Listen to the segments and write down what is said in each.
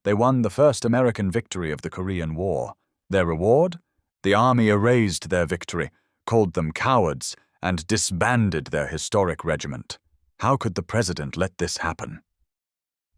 They won the first American victory of the Korean War. Their reward? The army erased their victory, called them cowards, and disbanded their historic regiment. How could the president let this happen?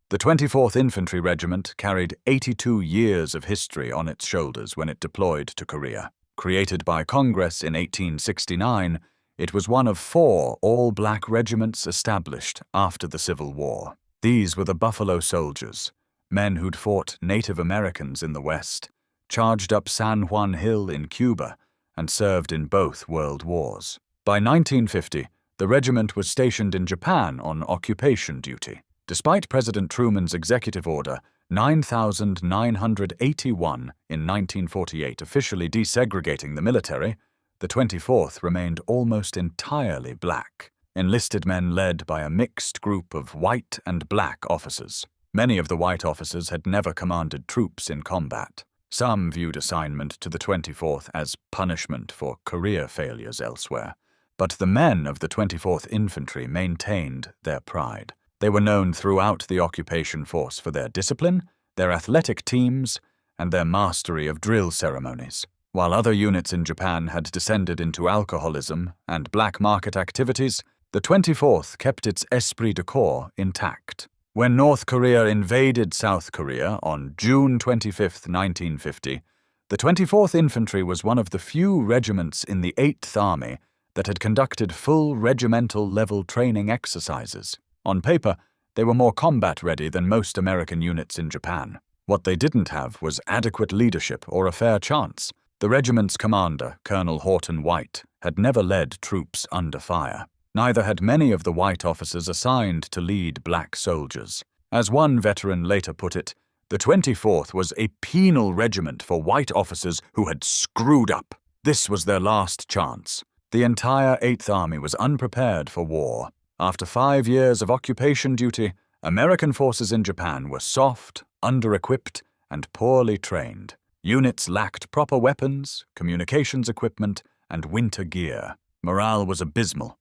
The 24th Infantry Regiment carried 82 years of history on its shoulders when it deployed to Korea. Created by Congress in 1869, it was one of 4 all-black regiments established after the Civil War. These were the Buffalo Soldiers, men who'd fought Native Americans in the West, charged up San Juan Hill in Cuba, and served in both World Wars. By 1950, the regiment was stationed in Japan on occupation duty. Despite President Truman's executive order 9,981 in 1948 officially desegregating the military, the 24th remained almost entirely black, enlisted men led by a mixed group of white and black officers. Many of the white officers had never commanded troops in combat. Some viewed assignment to the 24th as punishment for career failures elsewhere, but the men of the 24th Infantry maintained their pride. They were known throughout the occupation force for their discipline, their athletic teams, and their mastery of drill ceremonies. While other units in Japan had descended into alcoholism and black market activities, the 24th kept its esprit de corps intact. When North Korea invaded South Korea on June 25, 1950, the 24th Infantry was one of the few regiments in the 8th Army that had conducted full regimental-level training exercises. On paper, they were more combat-ready than most American units in Japan. What they didn't have was adequate leadership or a fair chance. The regiment's commander, Colonel Horton White, had never led troops under fire. Neither had many of the white officers assigned to lead black soldiers. As one veteran later put it, the 24th was a penal regiment for white officers who had screwed up. This was their last chance. The entire 8th Army was unprepared for war. After 5 years of occupation duty, American forces in Japan were soft, under-equipped, and poorly trained. Units lacked proper weapons, communications equipment, and winter gear. Morale was abysmal.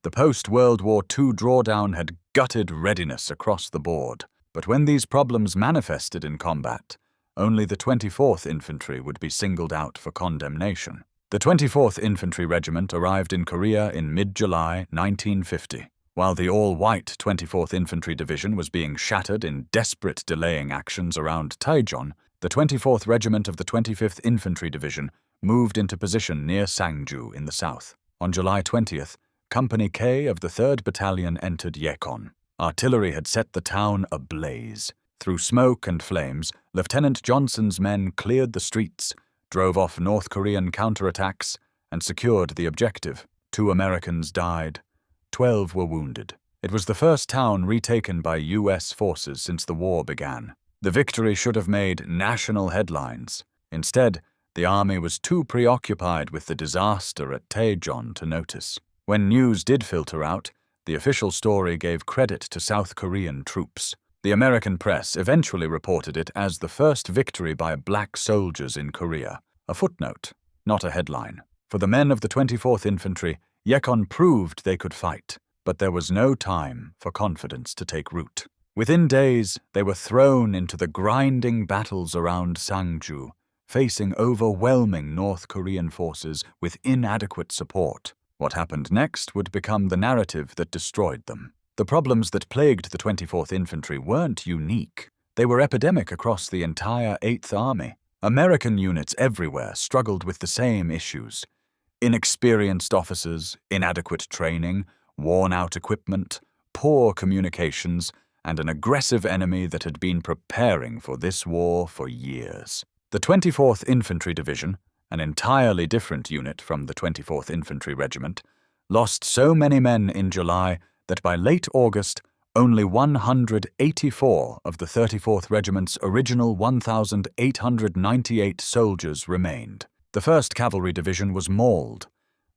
The post-World War II drawdown had gutted readiness across the board. But when these problems manifested in combat, only the 24th Infantry would be singled out for condemnation. The 24th Infantry Regiment arrived in Korea in mid-July 1950. While the all-white 24th Infantry Division was being shattered in desperate delaying actions around Taejon, the 24th Regiment of the 25th Infantry Division moved into position near Sangju in the south. On July 20th, Company K of the 3rd Battalion entered Yechon. Artillery had set the town ablaze. Through smoke and flames, Lieutenant Johnson's men cleared the streets, drove off North Korean counterattacks, and secured the objective. 2 Americans died. 12 were wounded. It was the first town retaken by U.S. forces since the war began. The victory should have made national headlines. Instead, the army was too preoccupied with the disaster at Taejon to notice. When news did filter out, the official story gave credit to South Korean troops. The American press eventually reported it as the first victory by black soldiers in Korea. A footnote, not a headline. For the men of the 24th Infantry, Yechon proved they could fight, but there was no time for confidence to take root. Within days, they were thrown into the grinding battles around Sangju, facing overwhelming North Korean forces with inadequate support. What happened next would become the narrative that destroyed them. The problems that plagued the 24th Infantry weren't unique. They were epidemic across the entire 8th Army. American units everywhere struggled with the same issues. Inexperienced officers, inadequate training, worn-out equipment, poor communications, and an aggressive enemy that had been preparing for this war for years. The 24th Infantry Division, an entirely different unit from the 24th Infantry Regiment, lost so many men in July that by late August, only 184 of the 34th Regiment's original 1,898 soldiers remained. The 1st Cavalry Division was mauled.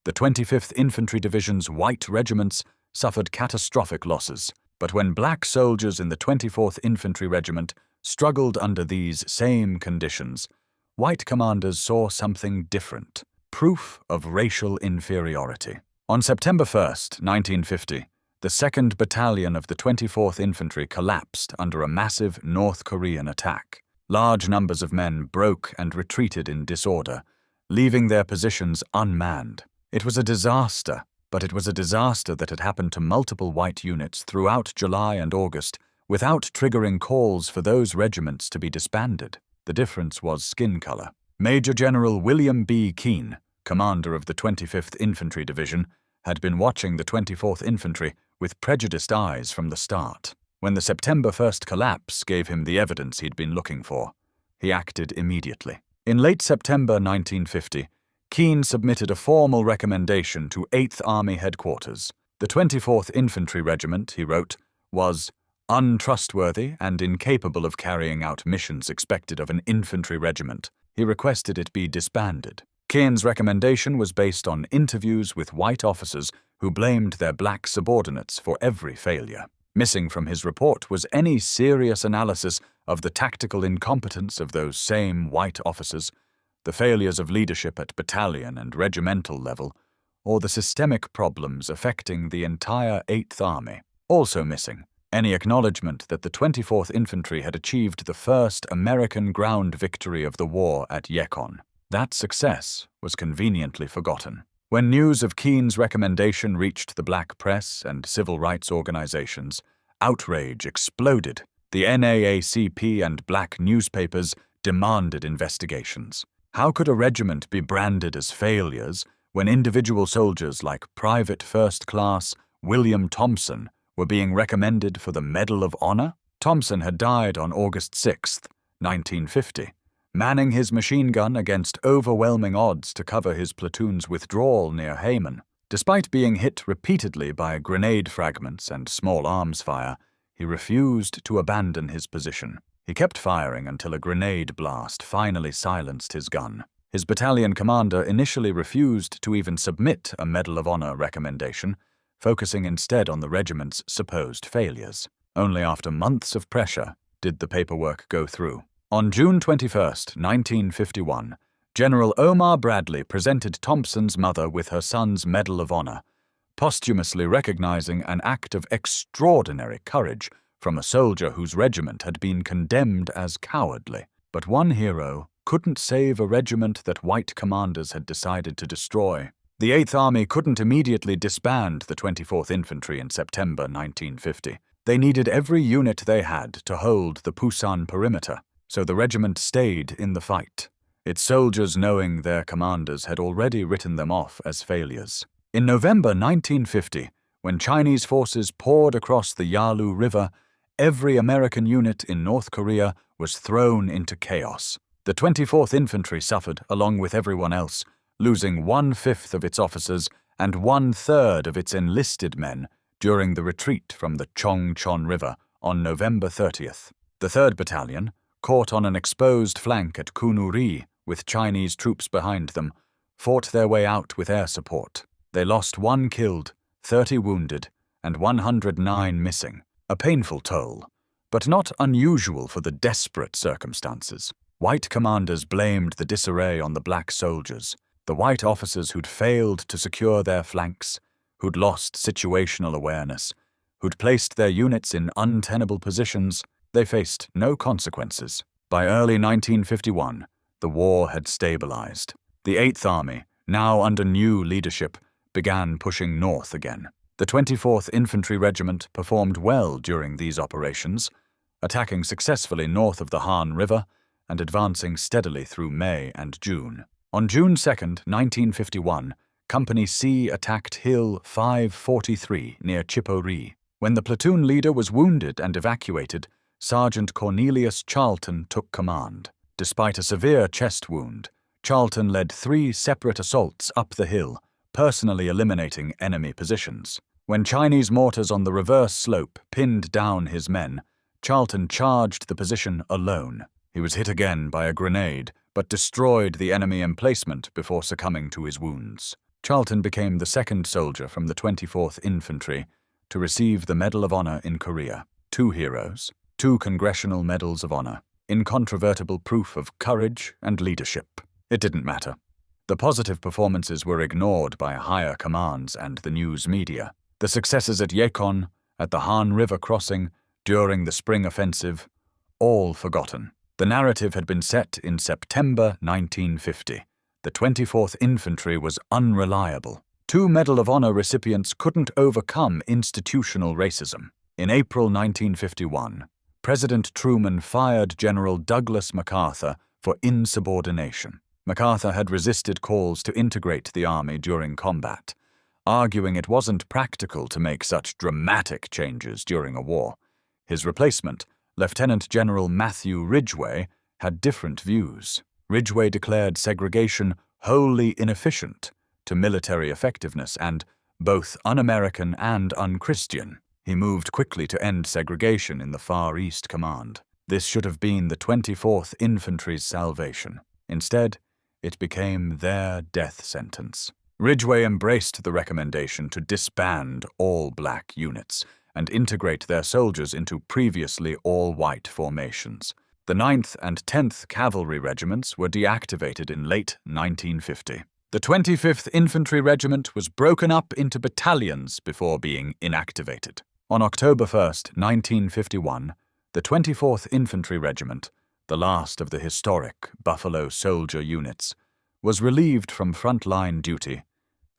The 25th Infantry Division's white regiments suffered catastrophic losses. But when black soldiers in the 24th Infantry Regiment struggled under these same conditions, white commanders saw something different, proof of racial inferiority. On September 1, 1950, The 2nd Battalion of the 24th Infantry collapsed under a massive North Korean attack. Large numbers of men broke and retreated in disorder, leaving their positions unmanned. It was a disaster, but it was a disaster that had happened to multiple white units throughout July and August without triggering calls for those regiments to be disbanded. The difference was skin color. Major General William B. Keane, commander of the 25th Infantry Division, had been watching the 24th Infantry with prejudiced eyes from the start. When the September 1st collapse gave him the evidence he'd been looking for, he acted immediately. In late September 1950, Keane submitted a formal recommendation to 8th Army Headquarters. The 24th Infantry Regiment, he wrote, was untrustworthy and incapable of carrying out missions expected of an infantry regiment. He requested it be disbanded. Keane's recommendation was based on interviews with white officers who blamed their black subordinates for every failure. Missing from his report was any serious analysis of the tactical incompetence of those same white officers, the failures of leadership at battalion and regimental level, or the systemic problems affecting the entire 8th Army. Also missing, any acknowledgement that the 24th Infantry had achieved the first American ground victory of the war at Yechon. That success was conveniently forgotten. When news of Keane's recommendation reached the black press and civil rights organizations, outrage exploded. The NAACP and black newspapers demanded investigations. How could a regiment be branded as failures when individual soldiers like Private First Class William Thompson were being recommended for the Medal of Honor? Thompson had died on August 6, 1950. Manning his machine gun against overwhelming odds to cover his platoon's withdrawal near Haman. Despite being hit repeatedly by grenade fragments and small arms fire, he refused to abandon his position. He kept firing until a grenade blast finally silenced his gun. His battalion commander initially refused to even submit a Medal of Honor recommendation, focusing instead on the regiment's supposed failures. Only after months of pressure did the paperwork go through. On June 21, 1951, General Omar Bradley presented Thompson's mother with her son's Medal of Honor, posthumously recognizing an act of extraordinary courage from a soldier whose regiment had been condemned as cowardly. But one hero couldn't save a regiment that white commanders had decided to destroy. The 8th Army couldn't immediately disband the 24th Infantry in September 1950. They needed every unit they had to hold the Pusan perimeter. So the regiment stayed in the fight, its soldiers knowing their commanders had already written them off as failures. In November 1950, when Chinese forces poured across the Yalu River, every American unit in North Korea was thrown into chaos. The 24th Infantry suffered along with everyone else, losing 1/5 of its officers and 1/3 of its enlisted men during the retreat from the Chongchon River on November 30th. The 3rd Battalion, caught on an exposed flank at Kunuri with Chinese troops behind them, fought their way out with air support. They lost 1 killed, 30 wounded, and 109 missing. A painful toll, but not unusual for the desperate circumstances. White commanders blamed the disarray on the black soldiers, the white officers who'd failed to secure their flanks, who'd lost situational awareness, who'd placed their units in untenable positions. They faced no consequences. By early 1951, the war had stabilized. The 8th Army, now under new leadership, began pushing north again. The 24th Infantry Regiment performed well during these operations, attacking successfully north of the Han River and advancing steadily through May and June. On June 2, 1951, Company C attacked Hill 543 near Chipori. When the platoon leader was wounded and evacuated, Sergeant Cornelius Charlton took command. Despite a severe chest wound, Charlton led 3 separate assaults up the hill, personally eliminating enemy positions. When Chinese mortars on the reverse slope pinned down his men, Charlton charged the position alone. He was hit again by a grenade, but destroyed the enemy emplacement before succumbing to his wounds. Charlton became the 2nd soldier from the 24th Infantry to receive the Medal of Honor in Korea. 2 heroes, 2 Congressional Medals of Honor, incontrovertible proof of courage and leadership. It didn't matter. The positive performances were ignored by higher commands and the news media. The successes at Yechon, at the Han River crossing, during the Spring Offensive, all forgotten. The narrative had been set in September 1950. The 24th Infantry was unreliable. 2 Medal of Honor recipients couldn't overcome institutional racism. In April 1951, President Truman fired General Douglas MacArthur for insubordination. MacArthur had resisted calls to integrate the army during combat, arguing it wasn't practical to make such dramatic changes during a war. His replacement, Lieutenant General Matthew Ridgway, had different views. Ridgway declared segregation wholly inefficient to military effectiveness and both un-American and un-Christian. He moved quickly to end segregation in the Far East Command. This should have been the 24th Infantry's salvation. Instead, it became their death sentence. Ridgway embraced the recommendation to disband all black units and integrate their soldiers into previously all-white formations. The 9th and 10th Cavalry Regiments were deactivated in late 1950. The 25th Infantry Regiment was broken up into battalions before being inactivated. On October 1, 1951, the 24th Infantry Regiment, the last of the historic Buffalo Soldier units, was relieved from frontline duty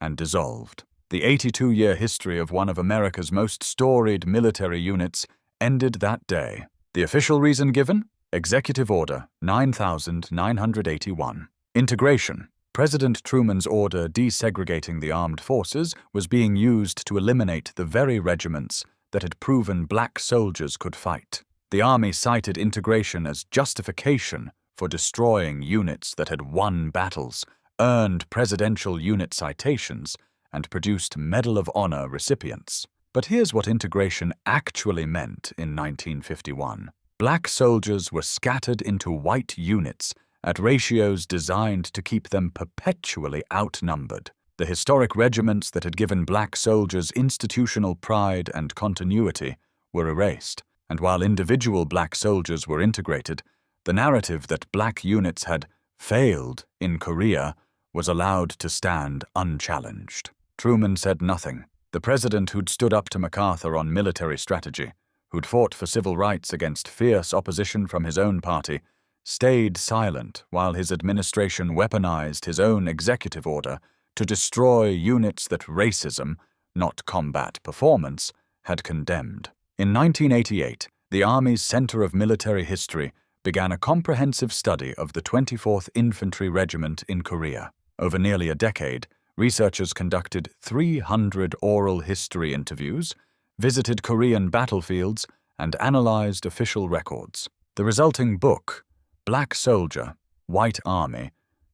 and dissolved. The 82-year history of one of America's most storied military units ended that day. The official reason given? Executive Order 9981. Integration. President Truman's order desegregating the armed forces was being used to eliminate the very regiments that had proven black soldiers could fight. The Army cited integration as justification for destroying units that had won battles, earned presidential unit citations, and produced Medal of Honor recipients. But here's what integration actually meant in 1951. Black soldiers were scattered into white units at ratios designed to keep them perpetually outnumbered. The historic regiments that had given black soldiers institutional pride and continuity were erased, and while individual black soldiers were integrated, the narrative that black units had failed in Korea was allowed to stand unchallenged. Truman said nothing. The president who'd stood up to MacArthur on military strategy, who'd fought for civil rights against fierce opposition from his own party, stayed silent while his administration weaponized his own executive order to destroy units that racism, not combat performance, had condemned. In 1988, the Army's Center of Military History began a comprehensive study of the 24th Infantry Regiment in Korea. Over nearly a decade, researchers conducted 300 oral history interviews, visited Korean battlefields, and analyzed official records. The resulting book, Black Soldier, White Army,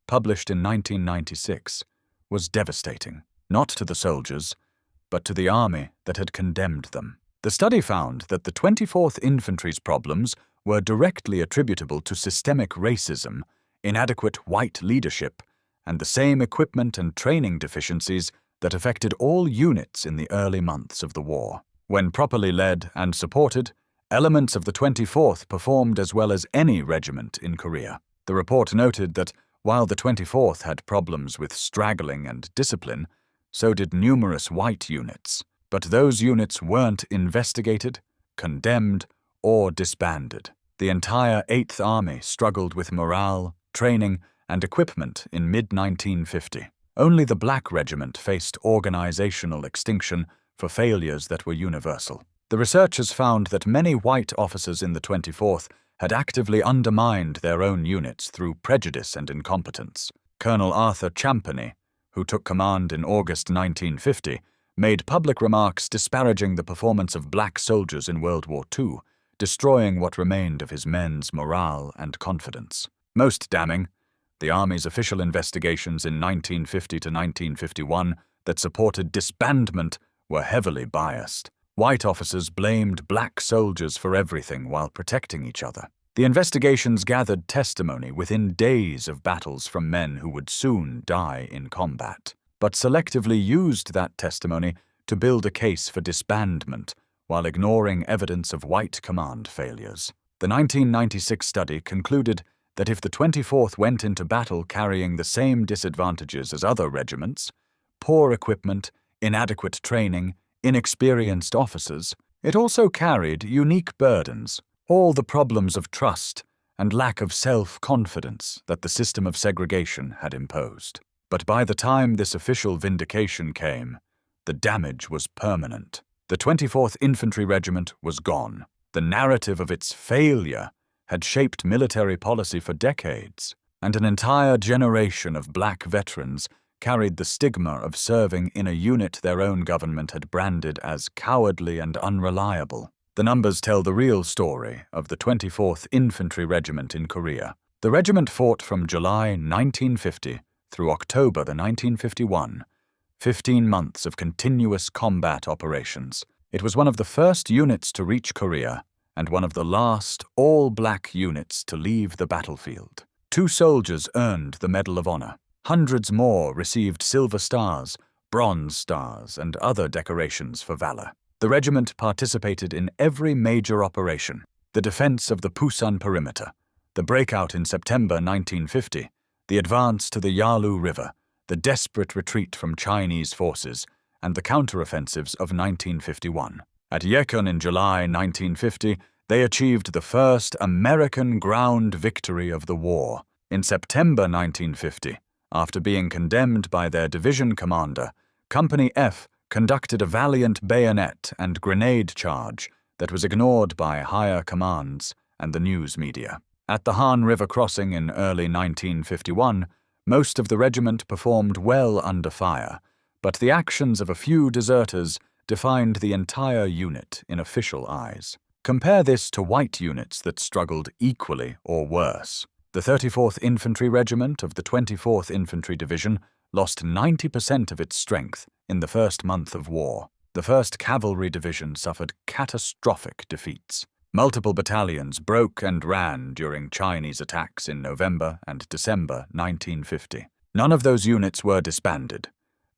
published in 1996, was devastating, not to the soldiers, but to the army that had condemned them. The study found that the 24th Infantry's problems were directly attributable to systemic racism, inadequate white leadership, and the same equipment and training deficiencies that affected all units in the early months of the war. When properly led and supported, elements of the 24th performed as well as any regiment in Korea. The report noted that while the 24th had problems with straggling and discipline, so did numerous white units. But those units weren't investigated, condemned, or disbanded. The entire 8th Army struggled with morale, training, and equipment in mid-1950. Only the Black Regiment faced organizational extinction for failures that were universal. The researchers found that many white officers in the 24th had actively undermined their own units through prejudice and incompetence. Colonel Arthur Champney, who took command in August 1950, made public remarks disparaging the performance of black soldiers in World War II, destroying what remained of his men's morale and confidence. Most damning, the Army's official investigations in 1950 to 1951 that supported disbandment were heavily biased. White officers blamed black soldiers for everything while protecting each other. The investigations gathered testimony within days of battles from men who would soon die in combat, but selectively used that testimony to build a case for disbandment while ignoring evidence of white command failures. The 1996 study concluded that if the 24th went into battle carrying the same disadvantages as other regiments — poor equipment, inadequate training, inexperienced officers, it also carried unique burdens, all the problems of trust and lack of self-confidence that the system of segregation had imposed. But by the time this official vindication came, the damage was permanent. The 24th Infantry Regiment was gone. The narrative of its failure had shaped military policy for decades, and an entire generation of black veterans carried the stigma of serving in a unit their own government had branded as cowardly and unreliable. The numbers tell the real story of the 24th Infantry Regiment in Korea. The regiment fought from July 1950 through October 1951, 15 months of continuous combat operations. It was one of the first units to reach Korea and one of the last all-black units to leave the battlefield. 2 soldiers earned the Medal of Honor. Hundreds more received Silver Stars, Bronze Stars, and other decorations for valor. The regiment participated in every major operation: the defense of the Pusan perimeter, the breakout in September 1950, the advance to the Yalu River, the desperate retreat from Chinese forces, and the counteroffensives of 1951. At Yechon in July 1950, they achieved the first American ground victory of the war. In September 1950, after being condemned by their division commander, Company F conducted a valiant bayonet and grenade charge that was ignored by higher commands and the news media. At the Han River crossing in early 1951, most of the regiment performed well under fire, but the actions of a few deserters defined the entire unit in official eyes. Compare this to white units that struggled equally or worse. The 34th Infantry Regiment of the 24th Infantry Division lost 90% of its strength in the first month of war. The 1st Cavalry Division suffered catastrophic defeats. Multiple battalions broke and ran during Chinese attacks in November and December 1950. None of those units were disbanded.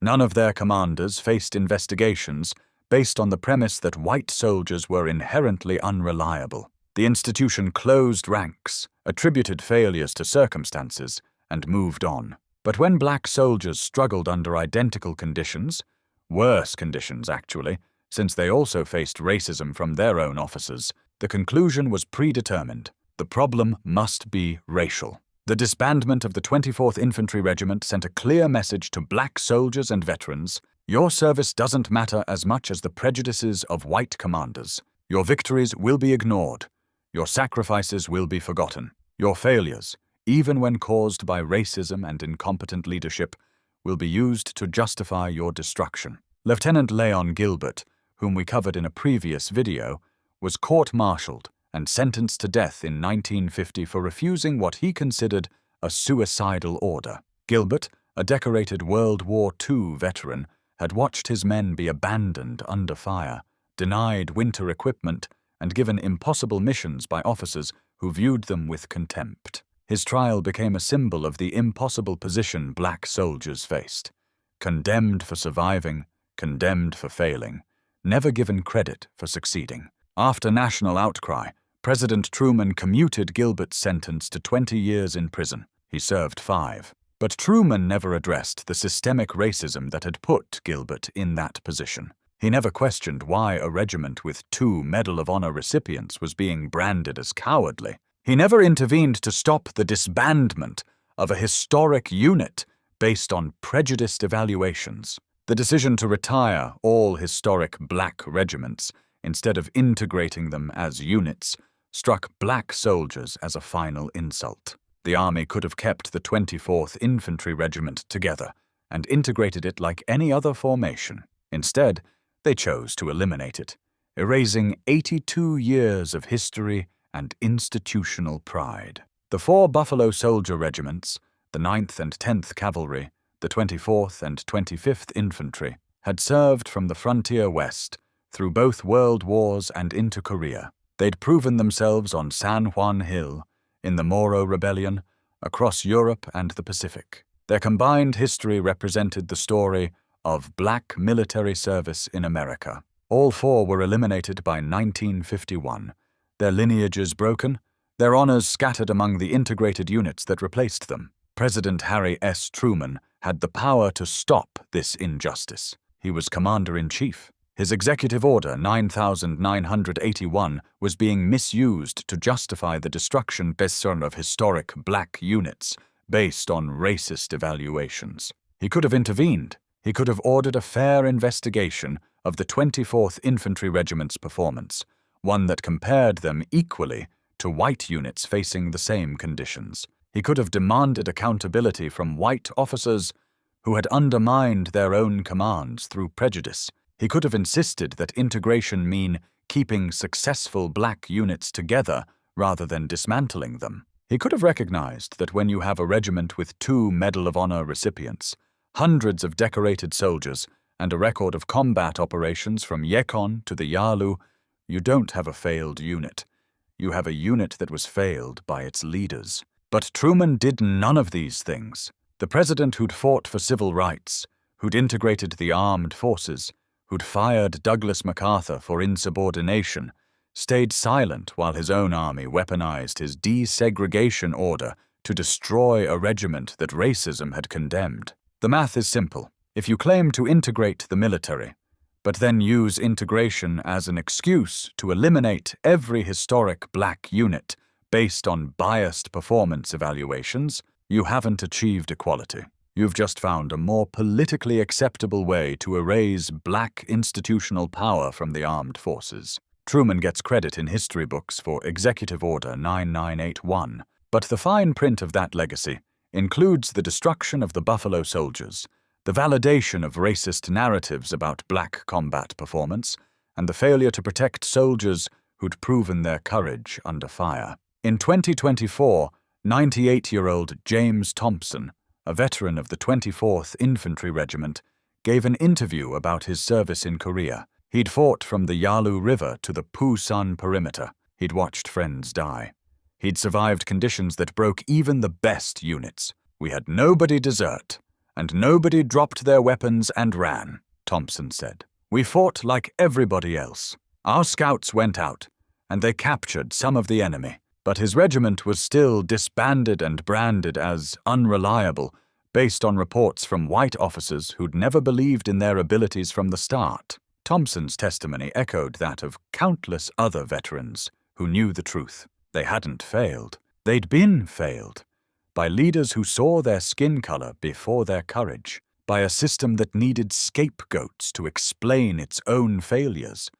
None of their commanders faced investigations based on the premise that white soldiers were inherently unreliable. The institution closed ranks, attributed failures to circumstances, and moved on. But when black soldiers struggled under identical conditions, worse conditions actually, since they also faced racism from their own officers, the conclusion was predetermined. The problem must be racial. The disbandment of the 24th Infantry Regiment sent a clear message to black soldiers and veterans: your service doesn't matter as much as the prejudices of white commanders. Your victories will be ignored. Your sacrifices will be forgotten. Your failures, even when caused by racism and incompetent leadership, will be used to justify your destruction. Lieutenant Leon Gilbert, whom we covered in a previous video, was court-martialed and sentenced to death in 1950 for refusing what he considered a suicidal order. Gilbert, a decorated World War II veteran, had watched his men be abandoned under fire, denied winter equipment, and given impossible missions by officers who viewed them with contempt. His trial became a symbol of the impossible position black soldiers faced: condemned for surviving, condemned for failing, never given credit for succeeding. After national outcry, President Truman commuted Gilbert's sentence to 20 years in prison. He served 5. But Truman never addressed the systemic racism that had put Gilbert in that position. He never questioned why a regiment with 2 Medal of Honor recipients was being branded as cowardly. He never intervened to stop the disbandment of a historic unit based on prejudiced evaluations. The decision to retire all historic black regiments, instead of integrating them as units, struck black soldiers as a final insult. The Army could have kept the 24th Infantry Regiment together and integrated it like any other formation. Instead, they chose to eliminate it, erasing 82 years of history and institutional pride. The 4 Buffalo Soldier Regiments, the 9th and 10th Cavalry, the 24th and 25th Infantry, had served from the frontier west through both world wars and into Korea. They'd proven themselves on San Juan Hill, in the Moro Rebellion, across Europe and the Pacific. Their combined history represented the story of black military service in America. All 4 were eliminated by 1951, their lineages broken, their honors scattered among the integrated units that replaced them. President Harry S. Truman had the power to stop this injustice. He was commander-in-chief. His Executive Order 9981 was being misused to justify the destruction of historic black units based on racist evaluations. He could have intervened. He could have ordered a fair investigation of the 24th Infantry Regiment's performance, one that compared them equally to white units facing the same conditions. He could have demanded accountability from white officers who had undermined their own commands through prejudice. He could have insisted that integration mean keeping successful black units together rather than dismantling them. He could have recognized that when you have a regiment with 2 Medal of Honor recipients, hundreds of decorated soldiers, and a record of combat operations from Yechon to the Yalu, you don't have a failed unit. You have a unit that was failed by its leaders. But Truman did none of these things. The president who'd fought for civil rights, who'd integrated the armed forces, who'd fired Douglas MacArthur for insubordination, stayed silent while his own army weaponized his desegregation order to destroy a regiment that racism had condemned. The math is simple. If you claim to integrate the military, but then use integration as an excuse to eliminate every historic black unit based on biased performance evaluations, you haven't achieved equality. You've just found a more politically acceptable way to erase black institutional power from the armed forces. Truman gets credit in history books for Executive Order 9981, but the fine print of that legacy includes the destruction of the Buffalo Soldiers, the validation of racist narratives about black combat performance, and the failure to protect soldiers who'd proven their courage under fire. In 2024, 98-year-old James Thompson, a veteran of the 24th Infantry Regiment, gave an interview about his service in Korea. He'd fought from the Yalu River to the Pusan perimeter. He'd watched friends die. He'd survived conditions that broke even the best units. "We had nobody desert, and nobody dropped their weapons and ran," Thompson said. "We fought like everybody else. Our scouts went out, and they captured some of the enemy. But his regiment was still disbanded and branded as unreliable based on reports from white officers who'd never believed in their abilities from the start." Thompson's testimony echoed that of countless other veterans who knew the truth. They hadn't failed. They'd been failed by leaders who saw their skin color before their courage, by a system that needed scapegoats to explain its own failures,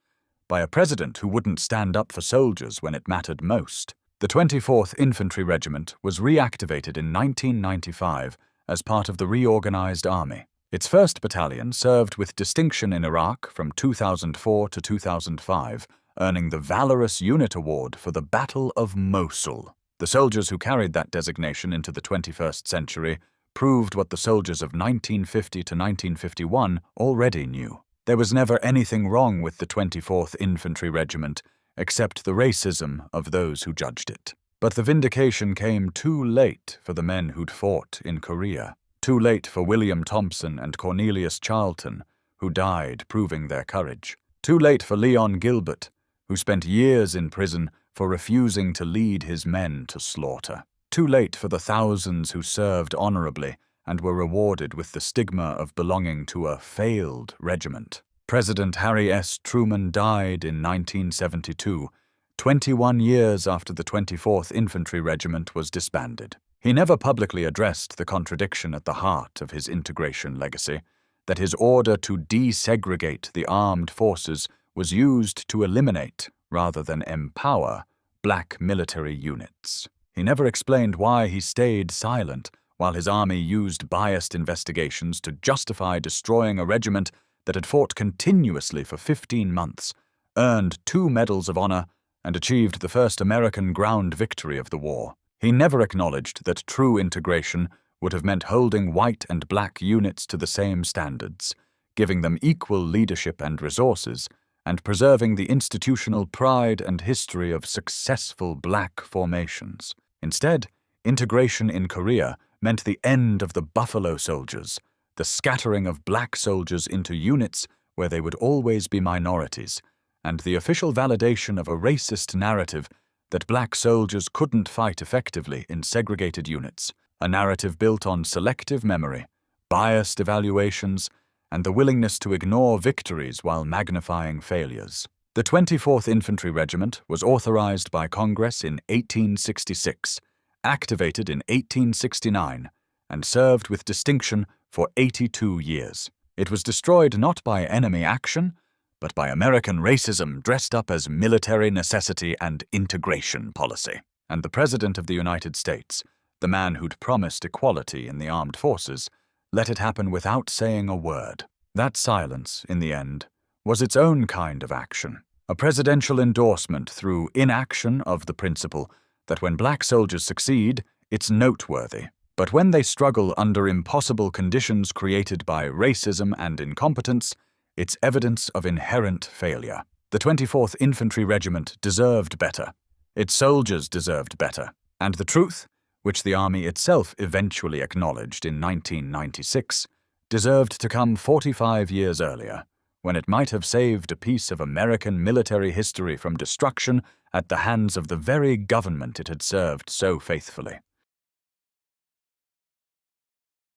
by a president who wouldn't stand up for soldiers when it mattered most. The 24th Infantry Regiment was reactivated in 1995 as part of the reorganized army. Its 1st Battalion served with distinction in Iraq from 2004 to 2005, earning the Valorous Unit Award for the Battle of Mosul. The soldiers who carried that designation into the 21st century proved what the soldiers of 1950 to 1951 already knew. There was never anything wrong with the 24th Infantry Regiment, except the racism of those who judged it. But the vindication came too late for the men who'd fought in Korea. Too late for William Thompson and Cornelius Charlton, who died proving their courage. Too late for Leon Gilbert, who spent years in prison for refusing to lead his men to slaughter. Too late for the thousands who served honorably and were rewarded with the stigma of belonging to a failed regiment. President Harry S. Truman died in 1972, 21 years after the 24th Infantry Regiment was disbanded. He never publicly addressed the contradiction at the heart of his integration legacy, that his order to desegregate the armed forces was used to eliminate, rather than empower, black military units. He never explained why he stayed silent while his army used biased investigations to justify destroying a regiment that had fought continuously for 15 months, earned 2 Medals of Honor, and achieved the first American ground victory of the war. He never acknowledged that true integration would have meant holding white and black units to the same standards, giving them equal leadership and resources, and preserving the institutional pride and history of successful black formations. Instead, integration in Korea meant the end of the Buffalo Soldiers, the scattering of black soldiers into units where they would always be minorities, and the official validation of a racist narrative that black soldiers couldn't fight effectively in segregated units, a narrative built on selective memory, biased evaluations, and the willingness to ignore victories while magnifying failures. The 24th Infantry Regiment was authorized by Congress in 1866, activated in 1869, and served with distinction for 82 years. It was destroyed not by enemy action, but by American racism dressed up as military necessity and integration policy. And the President of the United States, the man who'd promised equality in the armed forces, let it happen without saying a word. That silence, in the end, was its own kind of action, a presidential endorsement through inaction of the principle that when black soldiers succeed, it's noteworthy. But when they struggle under impossible conditions created by racism and incompetence, it's evidence of inherent failure. The 24th Infantry Regiment deserved better. Its soldiers deserved better. And the truth, which the Army itself eventually acknowledged in 1996, deserved to come 45 years earlier, when it might have saved a piece of American military history from destruction at the hands of the very government it had served so faithfully.